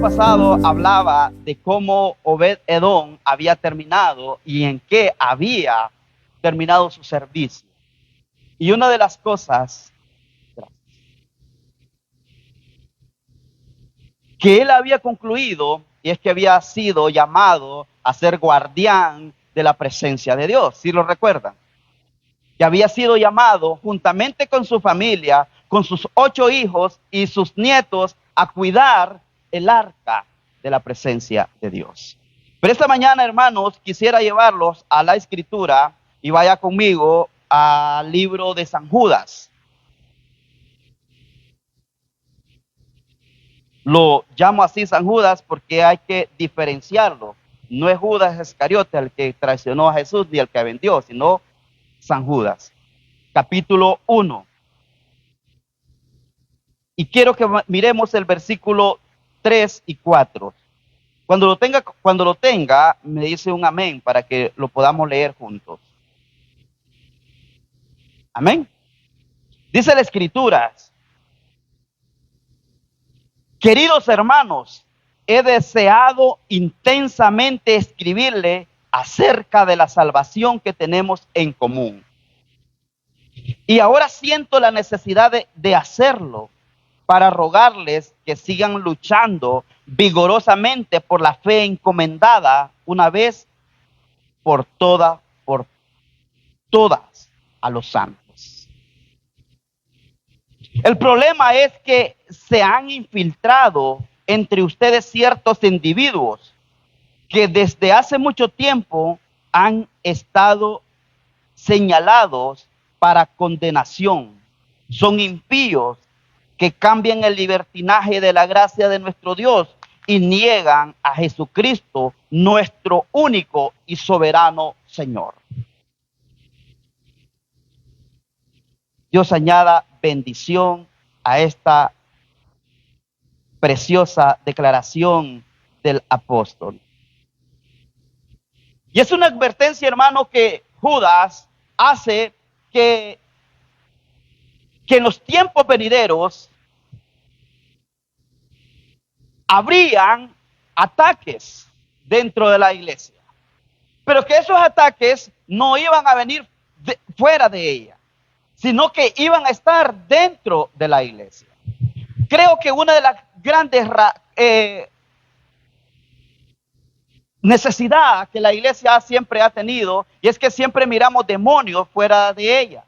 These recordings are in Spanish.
pasado hablaba de cómo Obed-Edom había terminado y en qué había terminado su servicio. Y una de las cosas que él había concluido, y es que había sido llamado a ser guardián de la presencia de Dios, ¿sí lo recuerdan? Que había sido llamado juntamente con su familia, con sus 8 hijos y sus nietos, a cuidar el arca de la presencia de Dios. Pero esta mañana, hermanos, quisiera llevarlos a la escritura y vaya conmigo al libro de San Judas. Lo llamo así San Judas porque hay que diferenciarlo. No es Judas Iscariote el que traicionó a Jesús ni el que vendió, sino San Judas. Capítulo 1. Y quiero que miremos el versículo 3 y 4. Cuando lo tenga, me dice un amén para que lo podamos leer juntos. Amén. Dice la Escritura: queridos hermanos, he deseado intensamente escribirle acerca de la salvación que tenemos en común. Y ahora siento la necesidad de hacerlo para rogarles que sigan luchando vigorosamente por la fe encomendada una vez por todas a los santos. El problema es que se han infiltrado entre ustedes ciertos individuos que desde hace mucho tiempo han estado señalados para condenación. Son impíos que cambian el libertinaje de la gracia de nuestro Dios y niegan a Jesucristo, nuestro único y soberano Señor. Dios añada bendición a esta preciosa declaración del apóstol. Y es una advertencia, hermano, que Judas hace que en los tiempos venideros habrían ataques dentro de la iglesia, pero que esos ataques no iban a venir fuera de ella, sino que iban a estar dentro de la iglesia. Creo que una de las grandes necesidades que la iglesia siempre ha tenido, y es que siempre miramos demonios fuera de ella.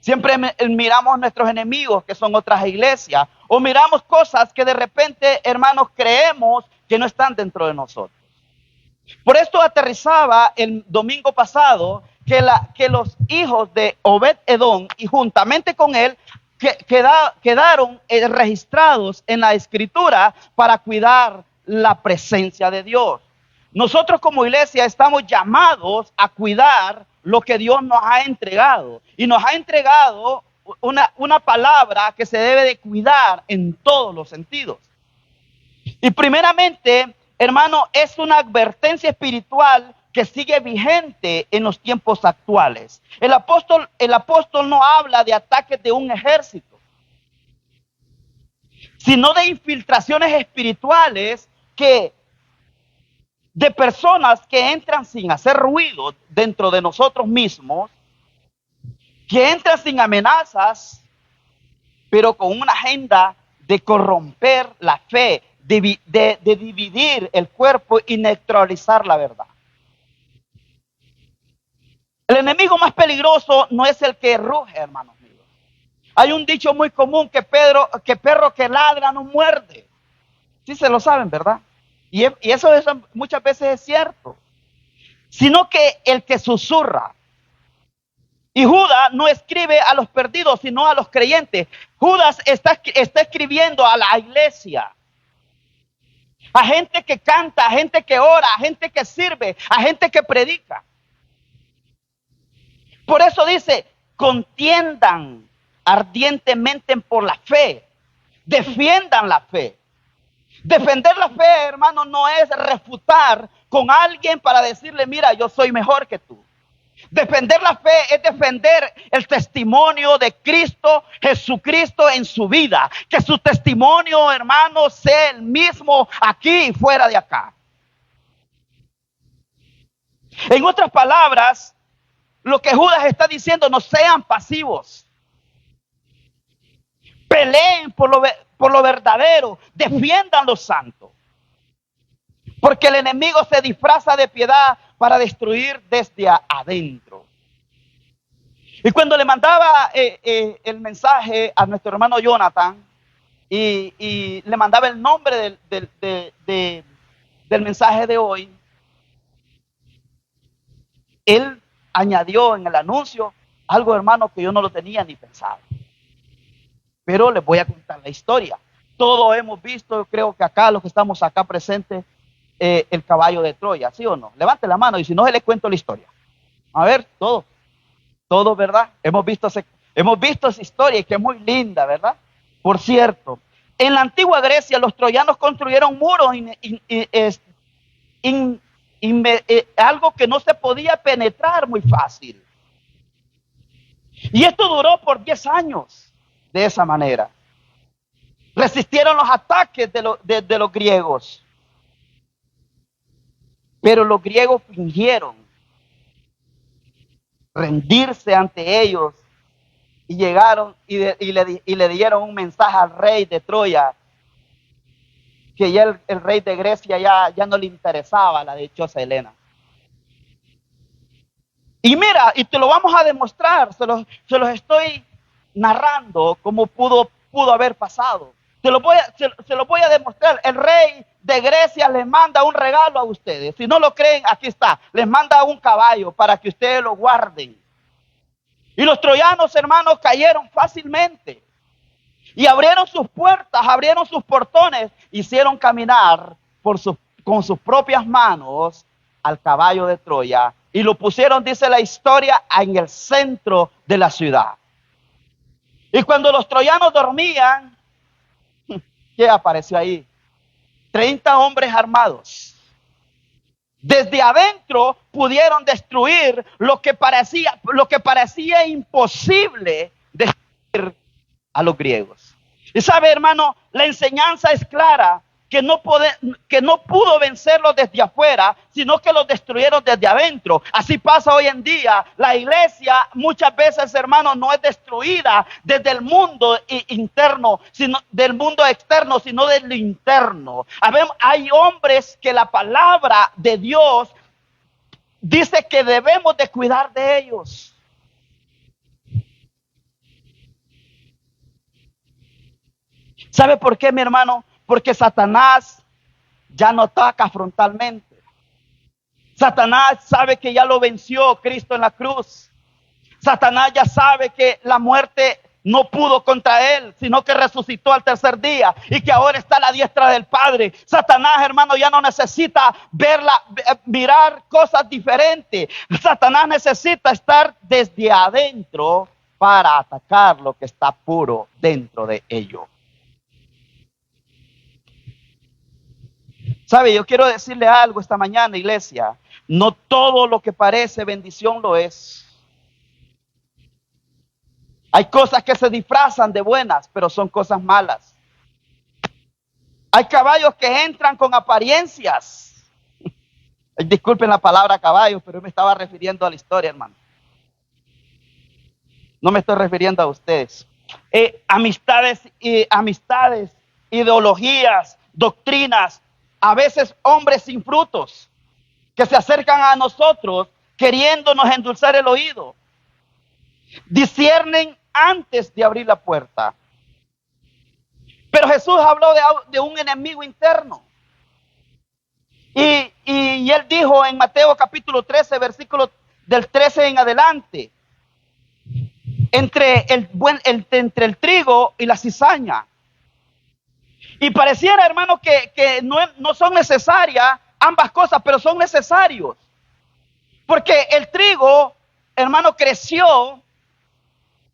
Siempre miramos nuestros enemigos, que son otras iglesias, o miramos cosas que de repente, hermanos, creemos que no están dentro de nosotros. Por esto aterrizaba el domingo pasado que los hijos de Obed-Edom y juntamente con él quedaron registrados en la escritura para cuidar la presencia de Dios. Nosotros como iglesia estamos llamados a cuidar lo que Dios nos ha entregado. Y nos ha entregado una palabra que se debe de cuidar en todos los sentidos. Y primeramente, hermano, es una advertencia espiritual que sigue vigente en los tiempos actuales. El apóstol no habla de ataques de un ejército, sino de infiltraciones espirituales de personas que entran sin hacer ruido dentro de nosotros mismos, que entran sin amenazas, pero con una agenda de corromper la fe, de dividir el cuerpo y neutralizar la verdad. El enemigo más peligroso no es el que ruge, hermanos míos. Hay un dicho muy común que perro que ladra no muerde. Sí se lo saben, ¿verdad? Y eso muchas veces es cierto. Sino que el que susurra. Y Judas no escribe a los perdidos, sino a los creyentes. Judas está escribiendo a la iglesia. A gente que canta, a gente que ora, a gente que sirve, a gente que predica. Por eso dice, contiendan ardientemente por la fe. Defiendan la fe. Defender la fe, hermano, no es refutar con alguien para decirle, mira, yo soy mejor que tú. Defender la fe es defender el testimonio de Cristo, Jesucristo en su vida. Que su testimonio, hermano, sea el mismo aquí y fuera de acá. En otras palabras, lo que Judas está diciendo, no sean pasivos. Peleen por lo verdadero, defiendan lo santo. Porque el enemigo se disfraza de piedad para destruir desde adentro. Y cuando le mandaba el mensaje a nuestro hermano Jonathan y le mandaba el nombre del mensaje de hoy, él añadió en el anuncio algo, hermano, que yo no lo tenía ni pensado. Pero les voy a contar la historia. Todos hemos visto, creo que acá, los que estamos acá presentes, el caballo de Troya, ¿sí o no? Levante la mano y si no, se les cuento la historia. A ver, todo, ¿verdad? Hemos visto esa historia y que es muy linda, ¿verdad? Por cierto, en la antigua Grecia los troyanos construyeron muros, algo que no se podía penetrar muy fácil. Y esto duró por 10 años de esa manera. Resistieron los ataques de los griegos. Pero los griegos fingieron rendirse ante ellos y llegaron y le dieron un mensaje al rey de Troya, que ya el rey de Grecia ya no le interesaba la dichosa Helena. Y mira, y te lo vamos a demostrar, se los estoy narrando como pudo haber pasado. Se lo voy a demostrar. El rey de Grecia les manda un regalo a ustedes. Si no lo creen, aquí está. Les manda un caballo para que ustedes lo guarden. Y los troyanos, hermanos, cayeron fácilmente. Y abrieron sus puertas, abrieron sus portones, hicieron caminar con sus propias manos al caballo de Troya. Y lo pusieron, dice la historia, en el centro de la ciudad. Y cuando los troyanos dormían, ¿qué apareció ahí? 30 hombres armados. Desde adentro pudieron destruir lo que parecía imposible destruir a los griegos. Y sabe, hermano, la enseñanza es clara, que no pudo vencerlos desde afuera, sino que los destruyeron desde adentro. Así pasa hoy en día. La iglesia muchas veces, hermano, no es destruida desde el mundo interno, sino del mundo externo, sino de lo interno. Hay hombres que la palabra de Dios dice que debemos de cuidar de ellos. ¿Sabe por qué, mi hermano? Porque Satanás ya no ataca frontalmente. Satanás sabe que ya lo venció Cristo en la cruz. Satanás ya sabe que la muerte no pudo contra él, sino que resucitó al tercer día y que ahora está a la diestra del Padre. Satanás, hermano, ya no necesita mirar cosas diferentes. Satanás necesita estar desde adentro para atacar lo que está puro dentro de ello. ¿Sabe? Yo quiero decirle algo esta mañana, iglesia. No todo lo que parece bendición lo es. Hay cosas que se disfrazan de buenas, pero son cosas malas. Hay caballos que entran con apariencias. Disculpen la palabra caballo, pero yo me estaba refiriendo a la historia, hermano. No me estoy refiriendo a ustedes. Amistades, ideologías, doctrinas. A veces hombres sin frutos que se acercan a nosotros queriéndonos endulzar el oído. Disciernen antes de abrir la puerta. Pero Jesús habló de un enemigo interno. Y él dijo en Mateo capítulo 13, versículo del 13 en adelante, entre el trigo y la cizaña. Y pareciera, hermano, que no son necesarias ambas cosas, pero son necesarios. Porque el trigo, hermano, creció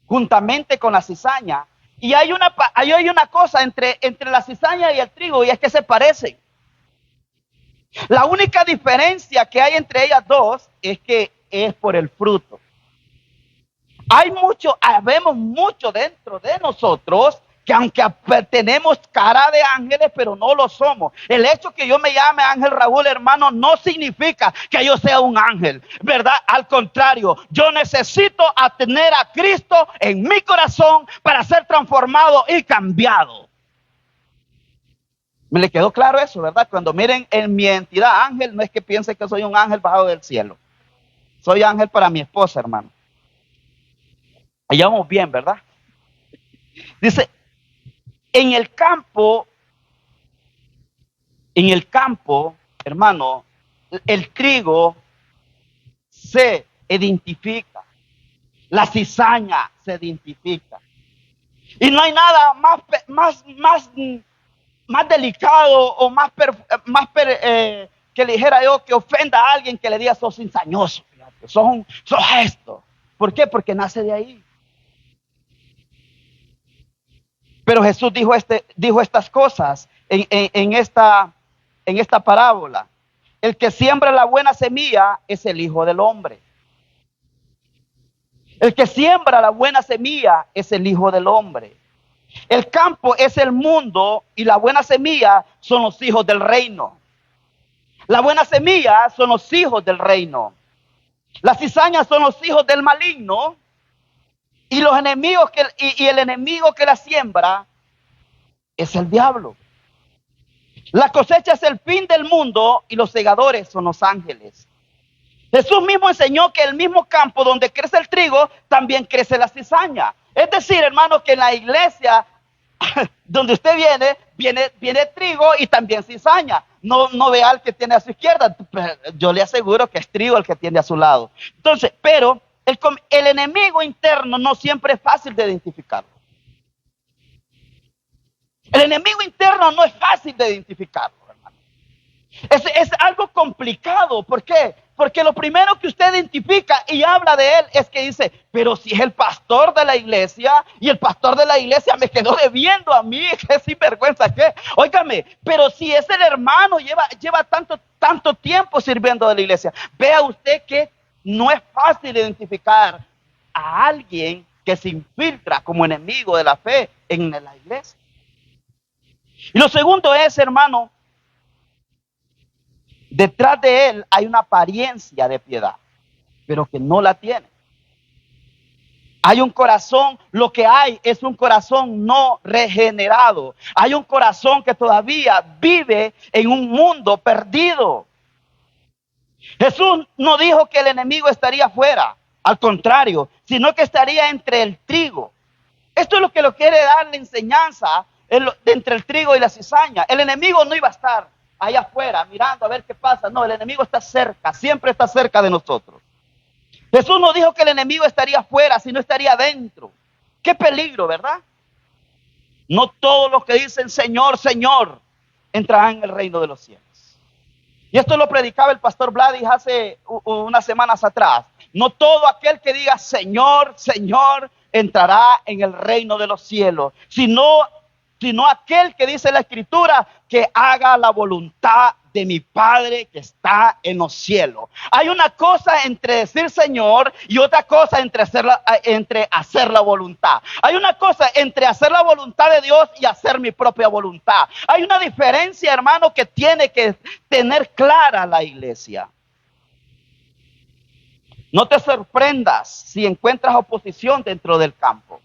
juntamente con la cizaña. Y hay una cosa entre la cizaña y el trigo, y es que se parecen. La única diferencia que hay entre ellas dos es que es por el fruto. Habemos mucho dentro de nosotros que aunque tenemos cara de ángeles, pero no lo somos. El hecho que yo me llame Ángel Raúl, hermano, no significa que yo sea un ángel, ¿verdad? Al contrario, yo necesito tener a Cristo en mi corazón para ser transformado y cambiado. Me le quedó claro eso, ¿verdad? Cuando miren en mi entidad ángel, no es que piense que soy un ángel bajado del cielo. Soy ángel para mi esposa, hermano. Allá vamos bien, ¿verdad? Dice, en el campo, hermano, el trigo se identifica, la cizaña se identifica. Y no hay nada más delicado o que le dijera yo que ofenda a alguien que le diga sos cizañoso, sos esto. ¿Por qué? Porque nace de ahí. Pero Jesús dijo estas cosas en esta parábola. El que siembra la buena semilla es el Hijo del Hombre. El que siembra la buena semilla es el Hijo del Hombre. El campo es el mundo y la buena semilla son los hijos del reino. La buena semilla son los hijos del reino. Las cizañas son los hijos del maligno. Y los enemigos y el enemigo que la siembra es el diablo. La cosecha es el fin del mundo y los segadores son los ángeles. Jesús mismo enseñó que el mismo campo donde crece el trigo, también crece la cizaña. Es decir, hermano, que en la iglesia donde usted viene trigo y también cizaña. No vea al que tiene a su izquierda. Yo le aseguro que es trigo el que tiene a su lado. Entonces, pero el enemigo interno no siempre es fácil de identificarlo. El enemigo interno no es fácil de identificarlo, hermano. Es algo complicado. ¿Por qué? Porque lo primero que usted identifica y habla de él es que dice, pero si es el pastor de la iglesia y el pastor de la iglesia me quedó debiendo a mí, qué sinvergüenza que. Óigame, pero si es el hermano, lleva tanto tiempo sirviendo de la iglesia. Vea usted que no es fácil identificar a alguien que se infiltra como enemigo de la fe en la iglesia. Y lo segundo es, hermano, detrás de él hay una apariencia de piedad, pero que no la tiene. Hay un corazón, lo que hay es un corazón no regenerado. Hay un corazón que todavía vive en un mundo perdido. Jesús no dijo que el enemigo estaría afuera, al contrario, sino que estaría entre el trigo. Esto es lo que lo quiere dar la enseñanza entre el trigo y la cizaña. El enemigo no iba a estar allá afuera mirando a ver qué pasa. No, el enemigo está cerca, siempre está cerca de nosotros. Jesús no dijo que el enemigo estaría afuera, sino estaría dentro. Qué peligro, ¿verdad? No todos los que dicen Señor, Señor, entrarán en el reino de los cielos. Y esto lo predicaba el pastor Vladis hace unas semanas atrás. No todo aquel que diga Señor, Señor, entrará en el reino de los cielos, sino aquel que dice la Escritura que haga la voluntad de mi Padre que está en los cielos. Hay una cosa entre decir Señor y otra cosa entre hacer la voluntad. Hay una cosa entre hacer la voluntad de Dios y hacer mi propia voluntad. Hay una diferencia, hermano, que tiene que tener clara la iglesia. No te sorprendas si encuentras oposición dentro del campo.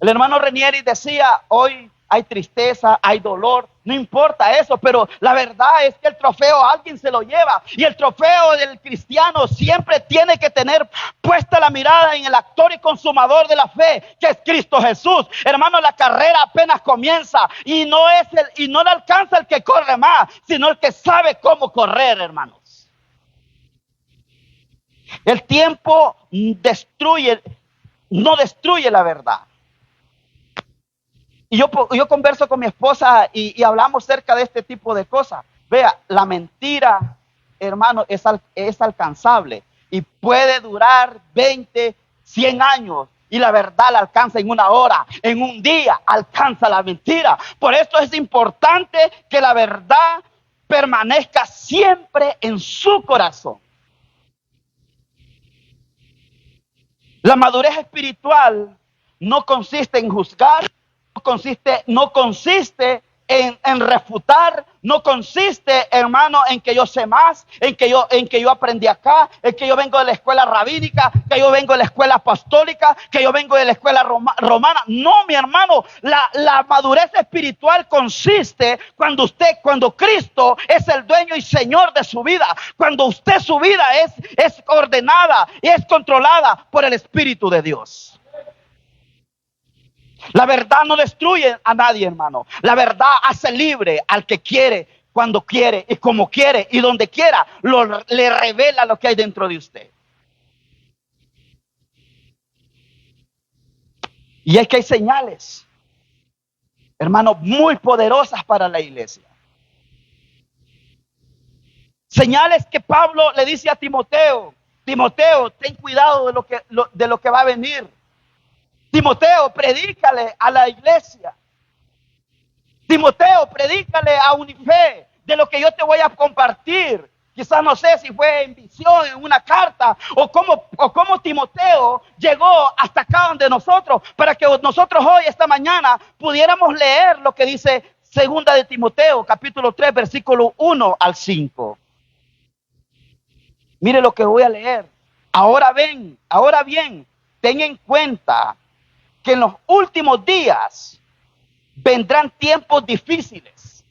El hermano Renieri decía, hoy hay tristeza, hay dolor, no importa eso, pero la verdad es que el trofeo alguien se lo lleva. Y el trofeo del cristiano siempre tiene que tener puesta la mirada en el actor y consumador de la fe, que es Cristo Jesús. Hermano, la carrera apenas comienza y no le alcanza el que corre más, sino el que sabe cómo correr, hermanos. El tiempo no destruye la verdad. Y yo converso con mi esposa y hablamos acerca de este tipo de cosas. Vea, la mentira, hermano, es alcanzable y puede durar 20, 100 años. Y la verdad la alcanza en una hora, en un día alcanza la mentira. Por esto es importante que la verdad permanezca siempre en su corazón. La madurez espiritual no consiste en juzgar, no consiste en refutar, no consiste, hermano, en que yo sé más, en que yo aprendí acá, en que yo vengo de la escuela rabínica, que yo vengo de la escuela apostólica, que yo vengo de la escuela romana. No, mi hermano, la madurez espiritual consiste cuando Cristo es el dueño y Señor de su vida, cuando su vida es ordenada y es controlada por el Espíritu de Dios. La verdad no destruye a nadie, hermano. La verdad hace libre al que quiere, cuando quiere y como quiere y donde quiera. Le revela lo que hay dentro de usted. Y es que hay señales, hermano, muy poderosas para la iglesia. Señales que Pablo le dice a Timoteo: Timoteo, ten cuidado de lo que va a venir. Timoteo, predícale a la iglesia. Timoteo, predícale a Unife de lo que yo te voy a compartir. Quizás no sé si fue en visión, en una carta, o cómo Timoteo llegó hasta acá donde nosotros, para que nosotros hoy, esta mañana, pudiéramos leer lo que dice segunda de Timoteo, capítulo 3, versículo 1 al 5. Mire lo que voy a leer. Ahora bien, ten en cuenta que en los últimos días vendrán tiempos difíciles.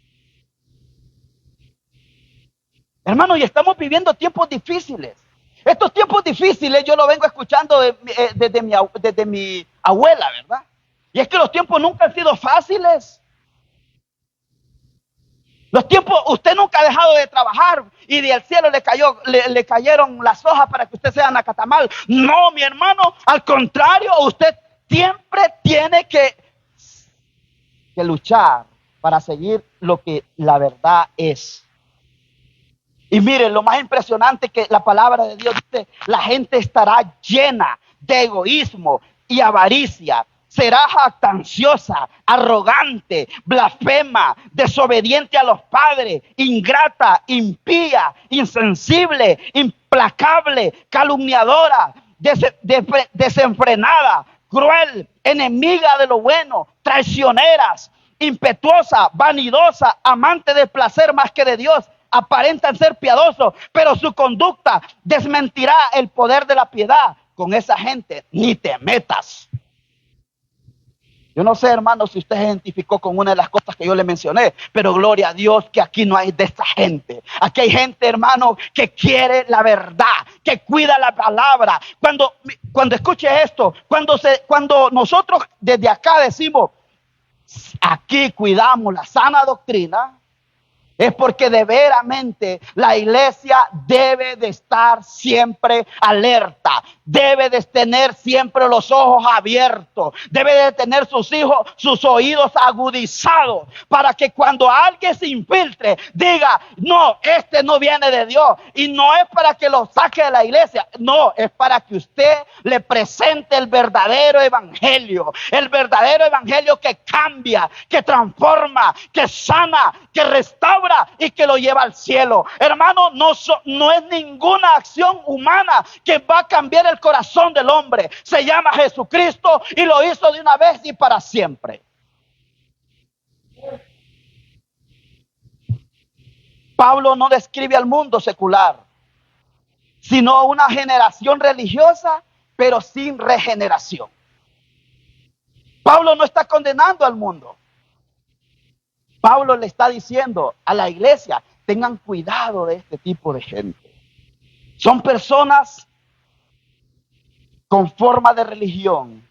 Hermano, y estamos viviendo tiempos difíciles. Estos tiempos difíciles yo lo vengo escuchando desde mi abuela, ¿verdad? Y es que los tiempos nunca han sido fáciles. Los tiempos, usted nunca ha dejado de trabajar y del cielo le cayeron las hojas para que usted sea nacatamal. No, mi hermano, al contrario, usted siempre tiene que luchar para seguir lo que la verdad es. Y miren, lo más impresionante que la palabra de Dios dice: la gente estará llena de egoísmo y avaricia. Será jactanciosa, arrogante, blasfema, desobediente a los padres, ingrata, impía, insensible, implacable, calumniadora, desenfrenada, cruel, enemiga de lo bueno, traicioneras, impetuosa, vanidosa, amante del placer más que de Dios. Aparentan ser piadosos, pero su conducta desmentirá el poder de la piedad. Con esa gente ni te metas. Yo no sé, hermano, si usted se identificó con una de las cosas que yo le mencioné, pero gloria a Dios que aquí no hay de esa gente. Aquí hay gente, hermano, que quiere la verdad, que cuida la palabra. Cuando escuche esto, cuando nosotros desde acá decimos: aquí cuidamos la sana doctrina, es porque de veramente la iglesia debe de estar siempre alerta, debe de tener siempre los ojos abiertos, debe de tener sus oídos agudizados, para que cuando alguien se infiltre diga: no, este no viene de Dios, y no es para que lo saque de la iglesia, no, es para que usted le presente el verdadero evangelio que cambia, que transforma, que sana, que restaura y que lo lleva al cielo. Hermano, no es ninguna acción humana que va a cambiar el corazón del hombre. Se llama Jesucristo y lo hizo de una vez y para siempre. Pablo no describe al mundo secular, sino una generación religiosa, pero sin regeneración. Pablo no está condenando al mundo. Pablo le está diciendo a la iglesia: tengan cuidado de este tipo de gente. Son personas con forma de religión,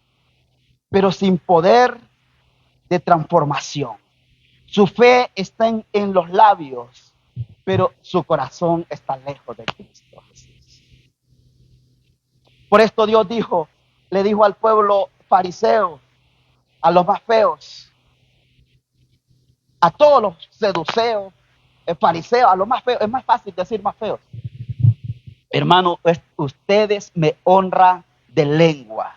pero sin poder de transformación. Su fe está en los labios, pero su corazón está lejos de Cristo Jesús. Por esto Dios le dijo al pueblo fariseo, a los más feos, a todos los seduceos, fariseos, a los más feos, es más fácil decir más feos: hermano, ustedes me honran de lengua,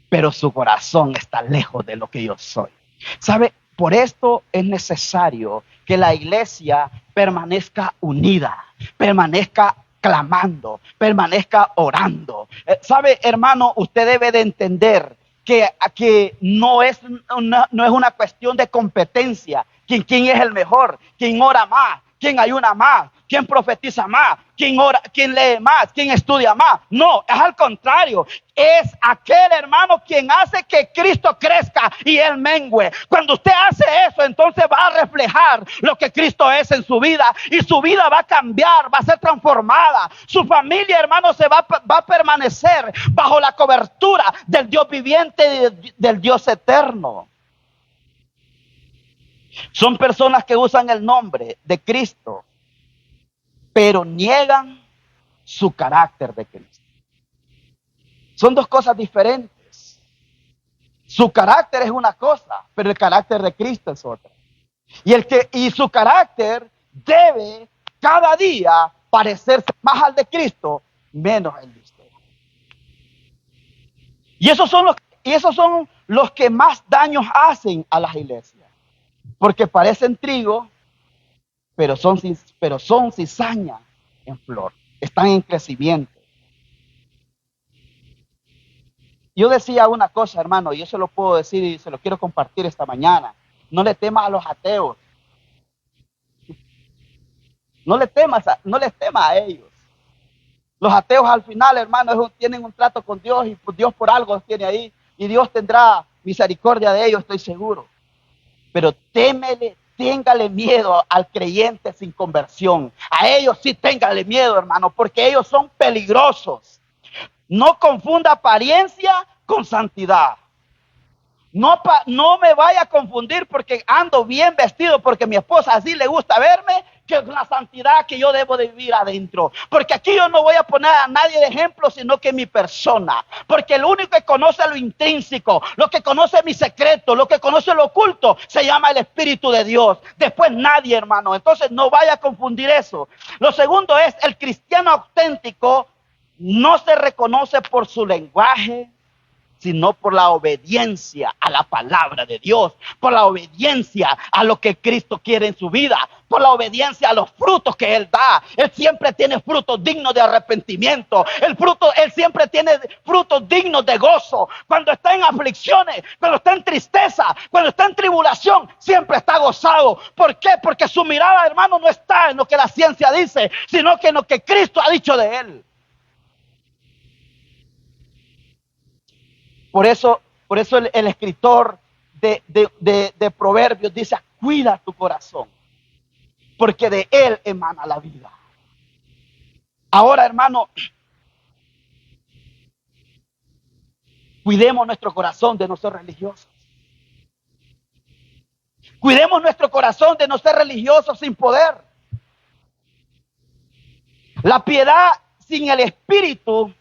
pero su corazón está lejos de lo que yo soy. ¿Sabe? Por esto es necesario que la iglesia permanezca unida, permanezca clamando, permanezca orando. ¿Sabe, hermano? Usted debe de entender que no es una cuestión de competencia. ¿Quién es el mejor? ¿Quién ora más? ¿Quién ayuna más? ¿Quién profetiza más? ¿Quién ora? ¿Quién lee más? ¿Quién estudia más? No, es al contrario. Es aquel hermano quien hace que Cristo crezca y él mengüe. Cuando usted hace eso, entonces va a reflejar lo que Cristo es en su vida. Y su vida va a cambiar, va a ser transformada. Su familia, hermano, va a permanecer bajo la cobertura del Dios viviente, del Dios eterno. Son personas que usan el nombre de Cristo, pero niegan su carácter de Cristo. Son dos cosas diferentes. Su carácter es una cosa, pero el carácter de Cristo es otra. Y su carácter debe cada día parecerse más al de Cristo, menos al de usted. Y esos son los que más daños hacen a las iglesias. Porque parecen trigo, pero son cizaña en flor. Están en crecimiento. Yo decía una cosa, hermano, y yo se lo puedo decir y se lo quiero compartir esta mañana. No le temas a los ateos. No les temas a ellos. Los ateos al final, hermano, tienen un trato con Dios y Dios por algo los tiene ahí. Y Dios tendrá misericordia de ellos, estoy seguro. Pero téngale miedo al creyente sin conversión. A ellos sí téngale miedo, hermano, porque ellos son peligrosos. No confunda apariencia con santidad. No me vaya a confundir porque ando bien vestido, porque mi esposa así le gusta verme, que es la santidad que yo debo de vivir adentro. Porque aquí yo no voy a poner a nadie de ejemplo, sino que mi persona. Porque el único que conoce lo intrínseco, lo que conoce mi secreto, lo que conoce lo oculto, se llama el Espíritu de Dios. Después nadie, hermano. Entonces no vaya a confundir eso. Lo segundo es, el cristiano auténtico no se reconoce por su lenguaje, sino por la obediencia a la palabra de Dios, por la obediencia a lo que Cristo quiere en su vida, por la obediencia a los frutos que Él da. Él siempre tiene frutos dignos de arrepentimiento. Él siempre tiene frutos dignos de gozo. Cuando está en aflicciones, cuando está en tristeza, cuando está en tribulación, siempre está gozado. ¿Por qué? Porque su mirada, hermano, no está en lo que la ciencia dice, sino que en lo que Cristo ha dicho de Él. Por eso el escritor de Proverbios dice: cuida tu corazón, porque de él emana la vida. Ahora, hermano, cuidemos nuestro corazón de no ser religiosos. Cuidemos nuestro corazón de no ser religiosos sin poder. La piedad sin el Espíritu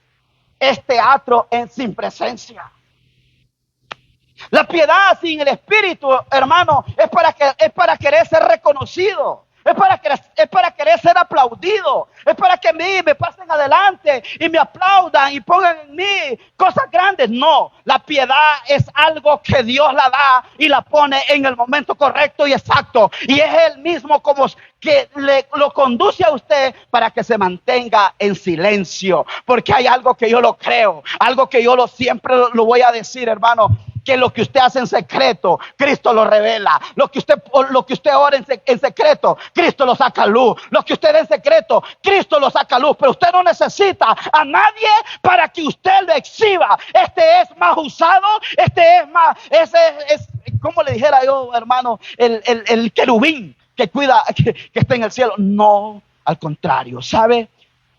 es teatro sin presencia. La piedad sin el Espíritu, hermano, es para querer ser reconocido. Es para querer ser aplaudido. Es para que a mí me pasen adelante y me aplaudan y pongan en mí cosas grandes. No, la piedad es algo que Dios la da y la pone en el momento correcto y exacto. Y es Él mismo como que lo conduce a usted para que se mantenga en silencio. Porque hay algo que yo lo creo, algo que yo siempre lo voy a decir, hermano. Que lo que usted hace en secreto, Cristo lo revela. Lo que usted ora en secreto, Cristo lo saca a luz. Lo que usted en secreto, Cristo lo saca a luz. Pero usted no necesita a nadie para que usted lo exhiba. Este es más usado, como le dijera yo, hermano, el querubín que cuida, que está en el cielo. No, al contrario, ¿sabe?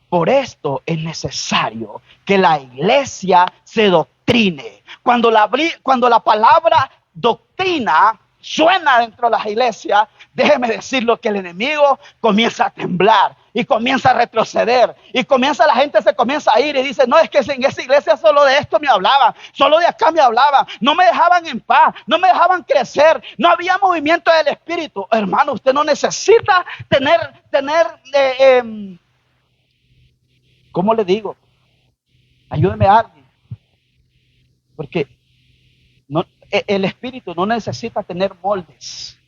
Por esto es necesario que la iglesia se doctrine. Cuando la palabra doctrina suena dentro de las iglesias, déjeme decirlo que el enemigo comienza a temblar y comienza a retroceder y la gente se comienza a ir y dice: no, es que en esa iglesia solo de esto me hablaban, solo de acá me hablaban, no me dejaban en paz, no me dejaban crecer, no había movimiento del Espíritu. Hermano, usted no necesita tener ¿cómo le digo? Ayúdeme a alguien. Porque el Espíritu no necesita tener moldes,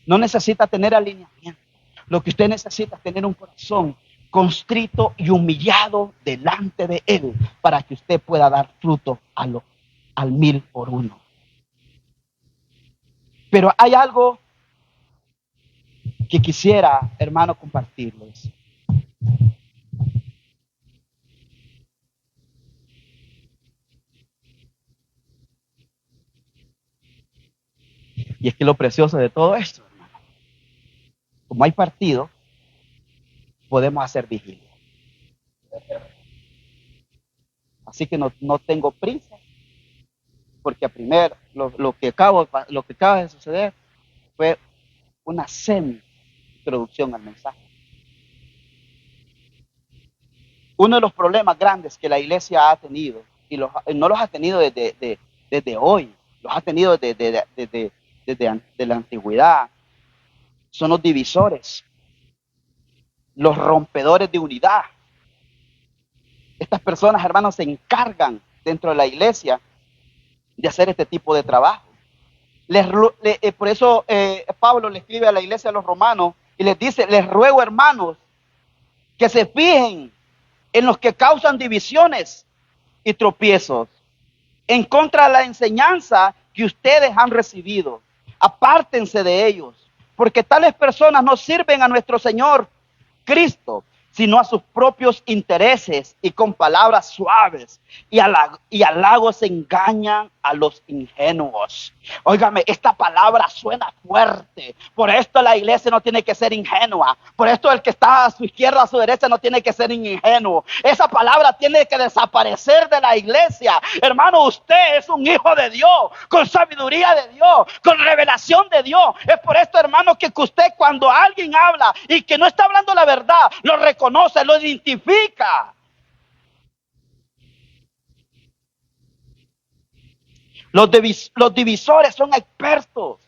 no necesita tener alineamiento. Lo que usted necesita es tener un corazón constrito y humillado delante de Él para que usted pueda dar fruto al 1000 por 1. Pero hay algo que quisiera, hermano, compartirles. Y es que lo precioso de todo esto, hermano, como hay partido, podemos hacer vigilia. Así que no tengo prisa, porque primero lo que acaba de suceder fue una semi-introducción al mensaje. Uno de los problemas grandes que la iglesia ha tenido, y no los ha tenido desde hoy, los ha tenido desde la antigüedad, son los divisores, los rompedores de unidad. Estas personas, hermanos, se encargan dentro de la iglesia de hacer este tipo de trabajo. Por eso Pablo le escribe a la iglesia de los romanos y les dice: les ruego, hermanos, que se fijen en los que causan divisiones y tropiezos, en contra de la enseñanza que ustedes han recibido. Apártense de ellos, porque tales personas no sirven a nuestro Señor Cristo, sino a sus propios intereses, y con palabras suaves y halagos engañan a los ingenuos. Óigame, esta palabra suena fuerte. Por esto la iglesia no tiene que ser ingenua. Por esto el que está a su izquierda, a su derecha, no tiene que ser ingenuo. Esa palabra tiene que desaparecer de la iglesia. Hermano, usted es un hijo de Dios, con sabiduría de Dios, con revelación de Dios. Es por esto, hermano, que usted, cuando alguien habla y que no está hablando la verdad, lo reconoce, lo identifica. Los divisores son expertos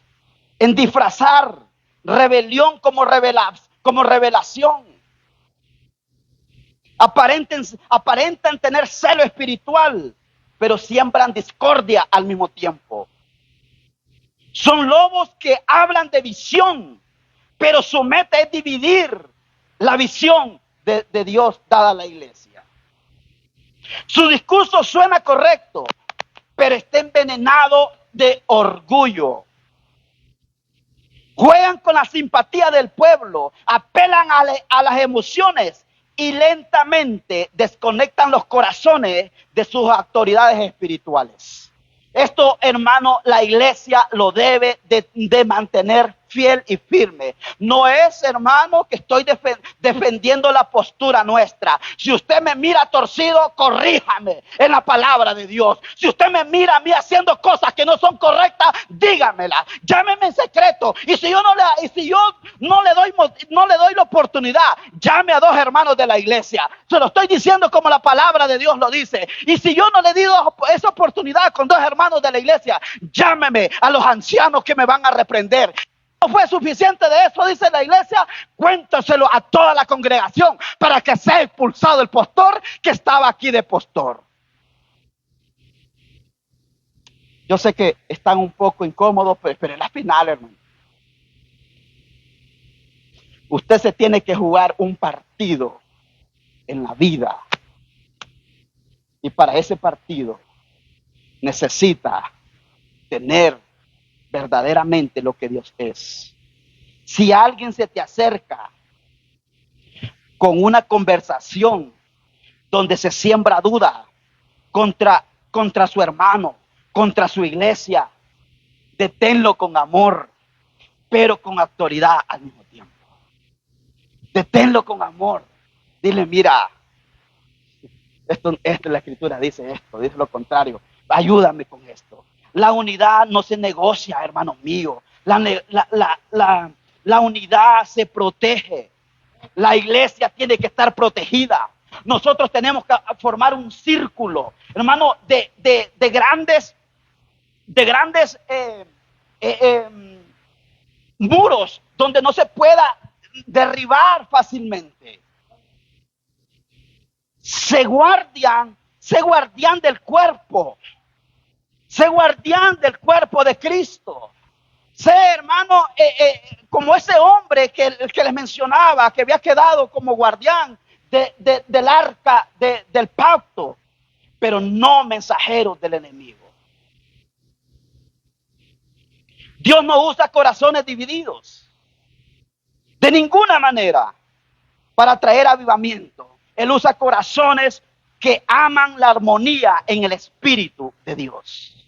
en disfrazar rebelión como revelación. Aparentan tener celo espiritual, pero siembran discordia al mismo tiempo. Son lobos que hablan de visión, pero su meta es dividir la visión de Dios dada a la iglesia. Su discurso suena correcto, pero está envenenado de orgullo. Juegan con la simpatía del pueblo, apelan a las emociones y lentamente desconectan los corazones de sus autoridades espirituales. Esto, hermano, la iglesia lo debe de mantener fiel y firme. No es, hermano, que estoy defendiendo la postura nuestra. Si usted me mira torcido, corríjame en la palabra de Dios. Si usted me mira a mí haciendo cosas que no son correctas, dígamela. Llámeme en secreto. Y si yo no le doy la oportunidad, llame a 2 hermanos de la iglesia. Se lo estoy diciendo como la palabra de Dios lo dice. Y si yo no le di esa oportunidad con 2 hermanos de la iglesia, llámeme a los ancianos que me van a reprender. No fue suficiente de eso, dice la iglesia, cuéntaselo a toda la congregación para que sea expulsado el pastor que estaba aquí de pastor. Yo sé que están un poco incómodos, pero es la final, hermano. Usted se tiene que jugar un partido en la vida. Y para ese partido necesita tener verdaderamente lo que Dios es. Si alguien se te acerca con una conversación donde se siembra duda contra su hermano, contra su iglesia, deténlo con amor, pero con autoridad al mismo tiempo. Deténlo con amor. Dile: mira, esto la escritura dice esto, dice lo contrario. Ayúdame con esto. La unidad no se negocia, hermanos míos. La unidad se protege. La iglesia tiene que estar protegida. Nosotros tenemos que formar un círculo, hermano, de grandes muros donde no se pueda derribar fácilmente. Sé guardián del cuerpo. Sé guardián del cuerpo de Cristo. Sé, hermano, como ese hombre que les mencionaba, que había quedado como guardián, del arca del pacto, pero no mensajeros del enemigo. Dios no usa corazones divididos de ninguna manera para traer avivamiento. Él usa corazones que aman la armonía en el Espíritu de Dios.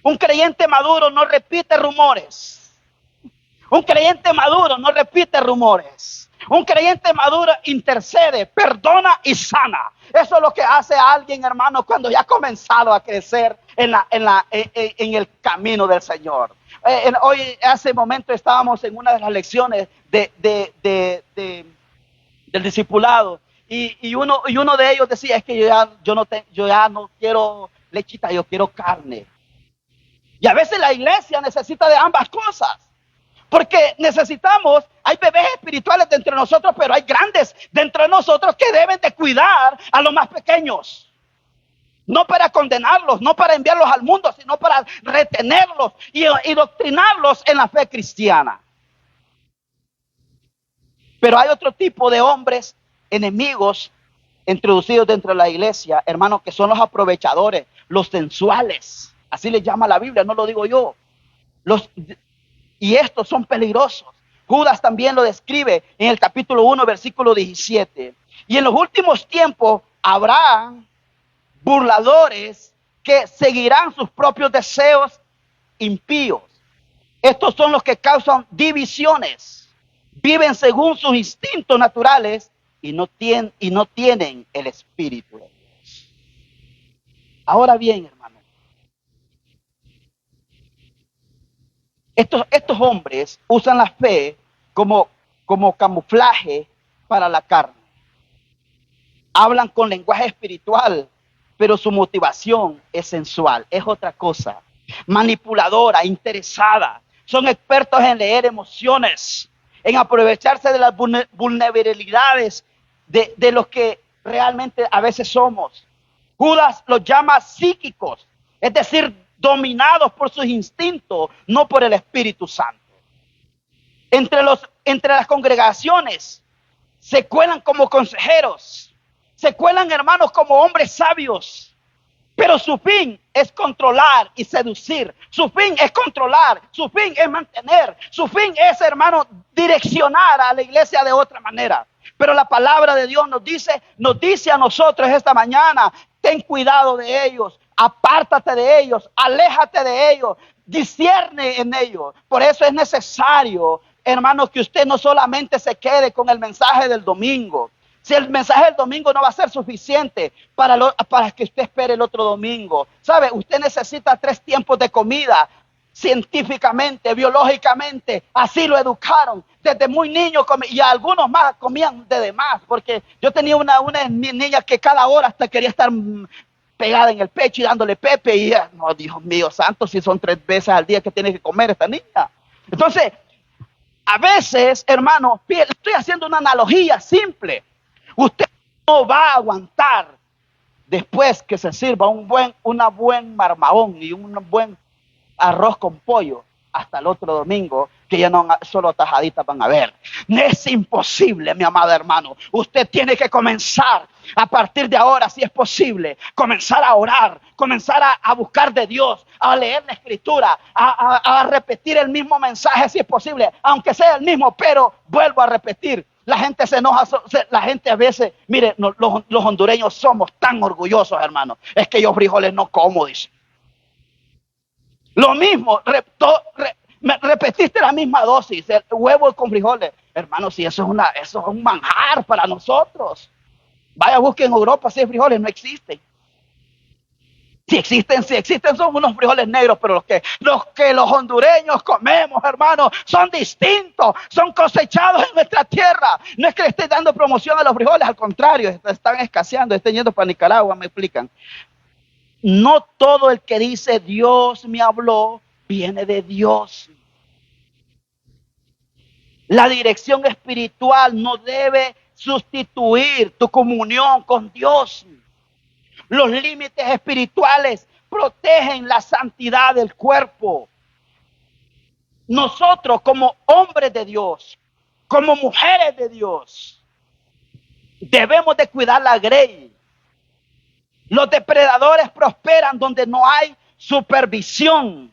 Un creyente maduro no repite rumores. Un creyente maduro no repite rumores. Un creyente maduro intercede, perdona y sana. Eso es lo que hace a alguien, hermano, cuando ya ha comenzado a crecer en el camino del Señor. Hoy, hace momento, estábamos en una de las lecciones del discipulado y uno de ellos decía, es que yo ya no quiero lechita, yo quiero carne. Y a veces la iglesia necesita de ambas cosas. Porque necesitamos, hay bebés espirituales dentro de nosotros, pero hay grandes dentro de nosotros que deben de cuidar a los más pequeños. No para condenarlos, no para enviarlos al mundo, sino para retenerlos y doctrinarlos en la fe cristiana. Pero hay otro tipo de hombres enemigos introducidos dentro de la iglesia, hermanos, que son los aprovechadores, los sensuales. Así les llama la Biblia, no lo digo yo. Y estos son peligrosos. Judas también lo describe en el capítulo 1, versículo 17. Y en los últimos tiempos habrá burladores que seguirán sus propios deseos impíos. Estos son los que causan divisiones. Viven según sus instintos naturales y no tienen el Espíritu de Dios. Ahora bien, hermano, estos hombres usan la fe como camuflaje para la carne. Hablan con lenguaje espiritual, pero su motivación es sensual, es otra cosa. Manipuladora, interesada. Son expertos en leer emociones, en aprovecharse de las vulnerabilidades de los que realmente a veces somos. Judas los llama psíquicos, es decir, dominados por sus instintos, no por el Espíritu Santo. Entre las congregaciones se cuelan como consejeros, se cuelan, hermanos, como hombres sabios, pero su fin es controlar y seducir, su fin es controlar, su fin es mantener, su fin es, hermano, direccionar a la iglesia de otra manera. Pero la palabra de Dios nos dice a nosotros esta mañana, ten cuidado de ellos, apártate de ellos, aléjate de ellos, discierne en ellos. Por eso es necesario, hermanos, que usted no solamente se quede con el mensaje del domingo. Si el mensaje del domingo no va a ser suficiente para que usted espere el otro domingo. ¿Sabe? Usted necesita 3 tiempos de comida. Científicamente, biológicamente, así lo educaron. Desde muy niño y algunos más comían de más. Porque yo tenía una niña que cada hora hasta quería estar pegada en el pecho y dándole pepe. Y no, Dios mío santo, si son 3 veces al día que tiene que comer esta niña. Entonces, a veces, hermano, estoy haciendo una analogía simple. Usted no va a aguantar después que se sirva un buen marmahón y un buen arroz con pollo hasta el otro domingo, que ya no solo tajaditas van a ver. Es imposible, mi amado hermano. Usted tiene que comenzar a partir de ahora, si es posible, comenzar a orar, comenzar a buscar de Dios, a leer la Escritura, a repetir el mismo mensaje si es posible, aunque sea el mismo, pero vuelvo a repetir. La gente se enoja, la gente a veces, mire, los hondureños somos tan orgullosos, hermano. Es que yo frijoles no como, dice. Lo mismo, repetiste la misma dosis, el huevo con frijoles. Hermano, si eso es un manjar para nosotros. Vaya, busquen en Europa si hay frijoles, no existen. Si existen son unos frijoles negros, pero los que los hondureños comemos, hermano, son distintos, son cosechados en nuestra tierra. No es que le esté dando promoción a los frijoles, al contrario, están escaseando, están yendo para Nicaragua, me explican. No todo el que dice Dios me habló, viene de Dios. La dirección espiritual no debe sustituir tu comunión con Dios. Los límites espirituales protegen la santidad del cuerpo. Nosotros como hombres de Dios, como mujeres de Dios, Debemos de cuidar la grey. Los depredadores prosperan donde no hay supervisión,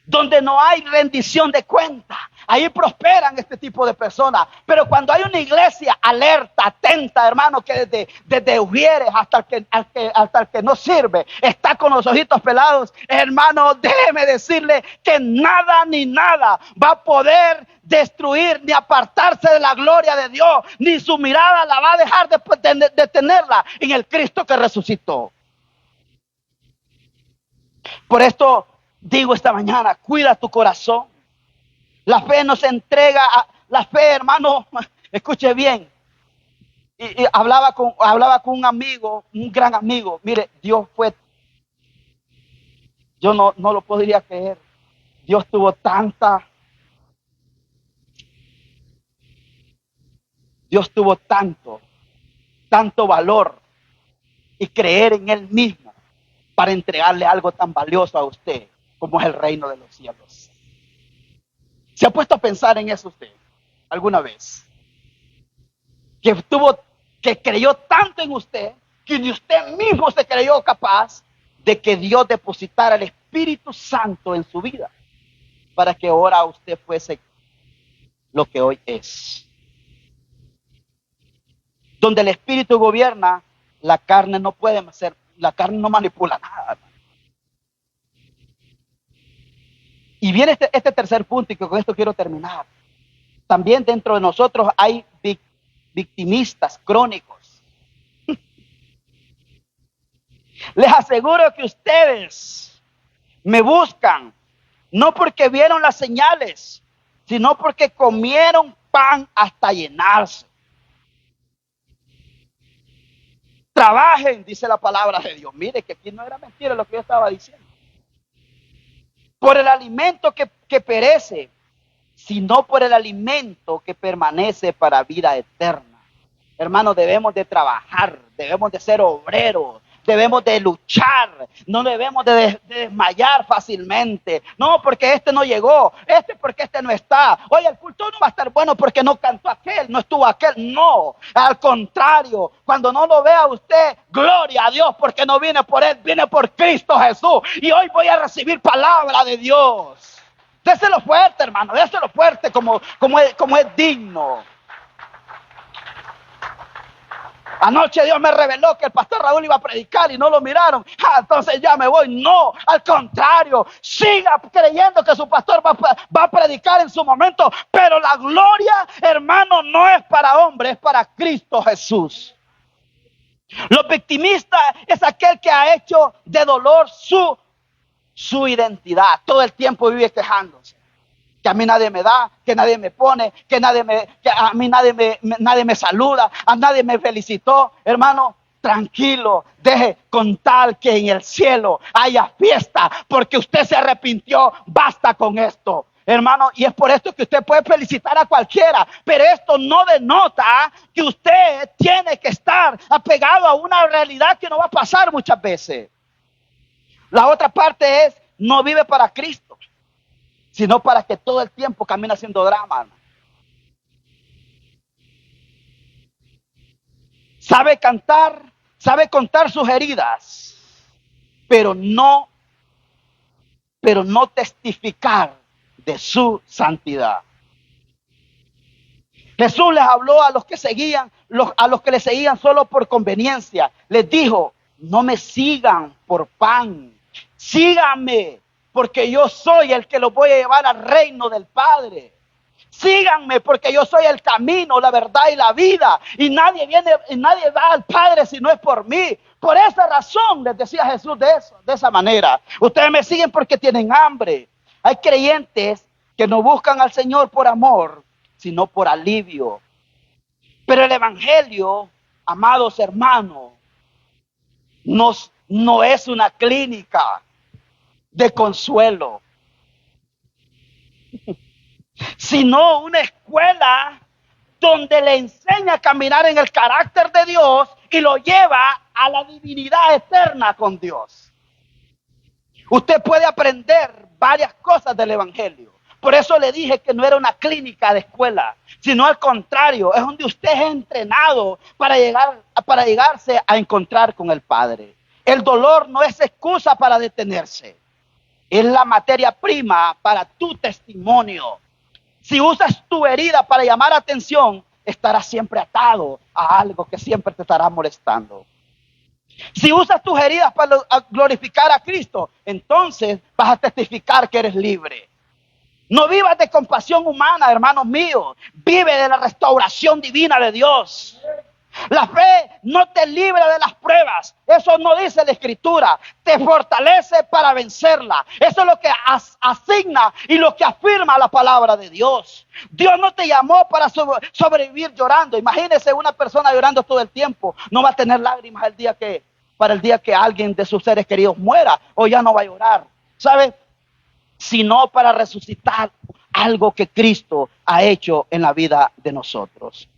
donde no hay rendición de cuentas. Ahí prosperan este tipo de personas. Pero cuando hay una iglesia alerta, atenta, hermano, que desde Ujieres hasta el que no sirve, está con los ojitos pelados, hermano, déjeme decirle que nada ni nada va a poder destruir ni apartarse de la gloria de Dios, ni su mirada la va a dejar de tenerla en el Cristo que resucitó. Por esto digo esta mañana, cuida tu corazón. La fe nos entrega, la fe, hermano, escuche bien. Y hablaba con un amigo, un gran amigo. Mire, Dios fue, yo no lo podría creer. Dios tuvo tanto valor y creer en Él mismo para entregarle algo tan valioso a usted como es el reino de los cielos. ¿Se ha puesto a pensar en eso usted alguna vez? Que creyó tanto en usted que ni usted mismo se creyó capaz de que Dios depositara el Espíritu Santo en su vida para que ahora usted fuese lo que hoy es. Donde el Espíritu gobierna, la carne no manipula nada. Y viene este tercer punto, y que con esto quiero terminar. También dentro de nosotros hay victimistas crónicos. Les aseguro que ustedes me buscan, no porque vieron las señales, sino porque comieron pan hasta llenarse. Trabajen, dice la palabra de Dios. Mire que aquí no era mentira lo que yo estaba diciendo. Por el alimento que perece, sino por el alimento que permanece para vida eterna. Hermanos, debemos de trabajar, debemos de ser obreros, debemos de luchar, no debemos de desmayar fácilmente. No, porque este no llegó, porque este no está. Oye, el culto no va a estar bueno porque no cantó aquel, no estuvo aquel. No, al contrario, cuando no lo vea usted, gloria a Dios, porque no viene por él, viene por Cristo Jesús. Y hoy voy a recibir palabra de Dios. Déselo fuerte, hermano, déselo fuerte como es digno. Anoche Dios me reveló que el pastor Raúl iba a predicar y no lo miraron. Entonces ya me voy. No, al contrario, siga creyendo que su pastor va a predicar en su momento. Pero la gloria, hermano, no es para hombre, es para Cristo Jesús. Los victimistas es aquel que ha hecho de dolor su identidad. Todo el tiempo vive quejándose. Que a mí nadie me da, que nadie me pone, que a mí nadie me saluda, a nadie me felicitó. Hermano, tranquilo, deje con tal que en el cielo haya fiesta, porque usted se arrepintió, basta con esto. Hermano, y es por esto que usted puede felicitar a cualquiera, pero esto no denota que usted tiene que estar apegado a una realidad que no va a pasar muchas veces. La otra parte es, no vive para Cristo, sino para que todo el tiempo camine haciendo drama. Sabe cantar, sabe contar sus heridas, pero no testificar de su santidad. Jesús les habló a los que le seguían solo por conveniencia. Les dijo, no me sigan por pan, síganme, porque yo soy el que los voy a llevar al reino del Padre. Síganme, porque yo soy el camino, la verdad y la vida. Y nadie va al Padre si no es por mí. Por esa razón les decía Jesús de esa manera. Ustedes me siguen porque tienen hambre. Hay creyentes que no buscan al Señor por amor, sino por alivio. Pero el evangelio, amados hermanos, no es una clínica de consuelo, sino una escuela donde le enseña a caminar en el carácter de Dios y lo lleva a la divinidad eterna con Dios. Usted puede aprender varias cosas del evangelio. Por eso le dije que no era una clínica de escuela, sino al contrario, es donde usted es entrenado para llegarse a encontrar con el Padre. El dolor no es excusa para detenerse, es la materia prima para tu testimonio. Si usas tu herida para llamar atención, estarás siempre atado a algo que siempre te estará molestando. Si usas tus heridas para glorificar a Cristo, entonces vas a testificar que eres libre. No vivas de compasión humana, hermanos míos. Vive de la restauración divina de Dios. La fe no te libra de las pruebas. Eso no dice la Escritura. Te fortalece para vencerla. Eso es lo que asigna y lo que afirma la palabra de Dios. Dios no te llamó para sobrevivir llorando. Imagínese una persona llorando todo el tiempo. No va a tener lágrimas para el día que alguien de sus seres queridos muera, o ya no va a llorar. ¿Sabe? Sino para resucitar algo que Cristo ha hecho en la vida de nosotros.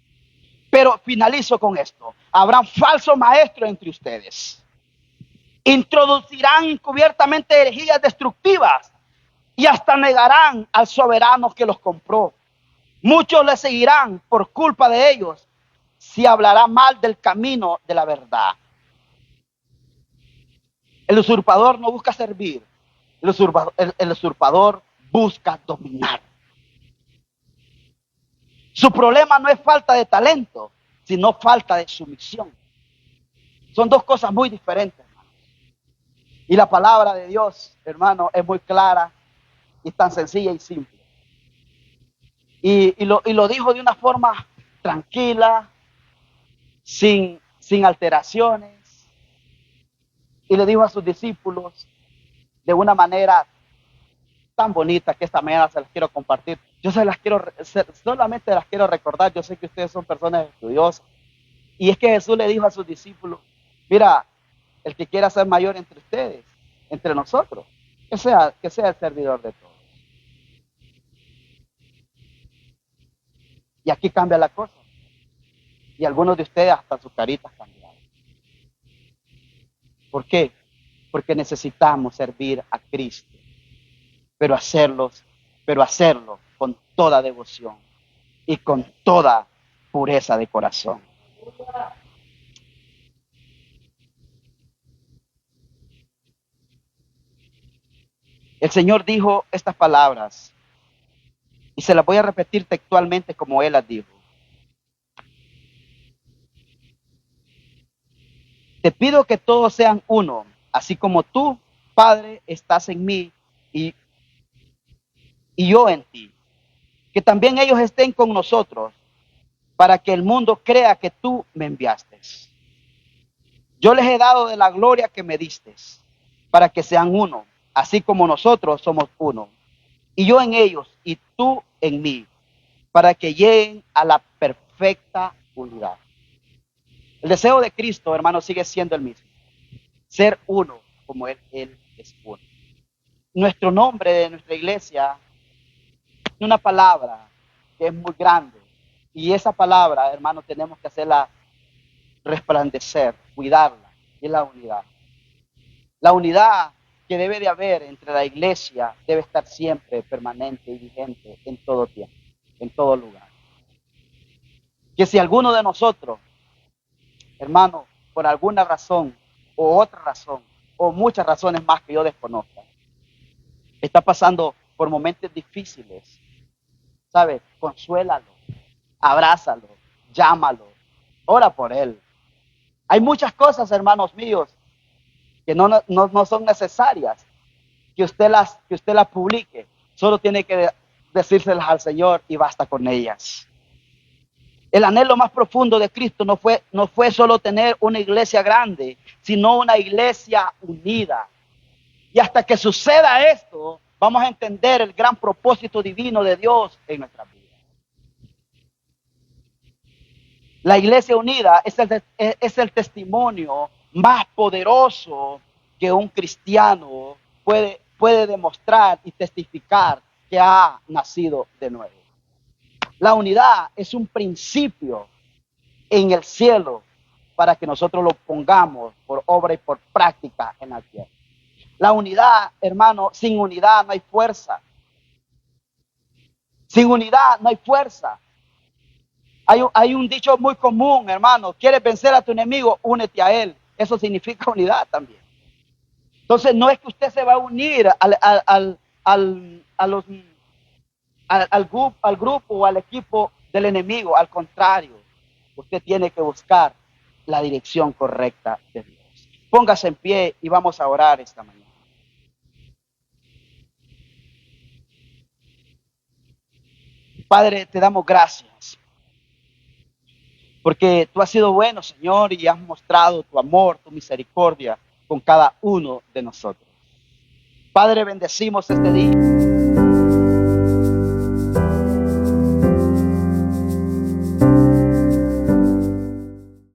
Pero finalizo con esto. Habrán falsos maestros entre ustedes. Introducirán encubiertamente herejías destructivas y hasta negarán al soberano que los compró. Muchos le seguirán por culpa de ellos si hablará mal del camino de la verdad. El usurpador no busca servir. El usurpador busca dominar. Su problema no es falta de talento, sino falta de sumisión. Son dos cosas muy diferentes, hermanos. Y la palabra de Dios, hermano, es muy clara y tan sencilla y simple. Y lo dijo de una forma tranquila, sin alteraciones. Y le dijo a sus discípulos de una manera tan bonita que esta mañana se las quiero compartir. Yo solamente las quiero recordar. Yo sé que ustedes son personas estudiosas. Y es que Jesús le dijo a sus discípulos, mira, el que quiera ser mayor entre ustedes, entre nosotros, que sea el servidor de todos. Y aquí cambia la cosa. Y algunos de ustedes hasta sus caritas cambiaron. ¿Por qué? Porque necesitamos servir a Cristo, pero hacerlo con toda devoción y con toda pureza de corazón. El Señor dijo estas palabras y se las voy a repetir textualmente como Él las dijo. Te pido que todos sean uno, así como tú, Padre, estás en mí y yo en ti. Que también ellos estén con nosotros, para que el mundo crea que tú me enviaste. Yo les he dado de la gloria que me diste, para que sean uno, así como nosotros somos uno. Y yo en ellos y tú en mí, para que lleguen a la perfecta unidad. El deseo de Cristo, hermano, sigue siendo el mismo. Ser uno como Él es uno. Nuestro nombre de nuestra iglesia es una palabra que es muy grande. Y esa palabra, hermano, tenemos que hacerla resplandecer, cuidarla. Y es la unidad. La unidad que debe de haber entre la iglesia debe estar siempre permanente y vigente en todo tiempo, en todo lugar. Que si alguno de nosotros, hermano, por alguna razón o otra razón, o muchas razones más que yo desconozca, está pasando por momentos difíciles, ¿sabe? Consuélalo, abrázalo, llámalo, ora por él. Hay muchas cosas, hermanos míos, que no son necesarias que usted las publique. Solo tiene que decírselas al Señor y basta con ellas. El anhelo más profundo de Cristo no fue solo tener una iglesia grande, sino una iglesia unida. Y hasta que suceda esto, vamos a entender el gran propósito divino de Dios en nuestra vida. La iglesia unida es el testimonio más poderoso que un cristiano puede demostrar y testificar que ha nacido de nuevo. La unidad es un principio en el cielo para que nosotros lo pongamos por obra y por práctica en la tierra. La unidad, hermano, sin unidad no hay fuerza. Sin unidad no hay fuerza. Hay un dicho muy común, hermano. ¿Quieres vencer a tu enemigo? Únete a él. Eso significa unidad también. Entonces no es que usted se va a unir al grupo o al equipo del enemigo. Al contrario, usted tiene que buscar la dirección correcta de Dios. Póngase en pie y vamos a orar esta mañana. Padre, te damos gracias porque tú has sido bueno, Señor, y has mostrado tu amor, tu misericordia con cada uno de nosotros. Padre, bendecimos este día.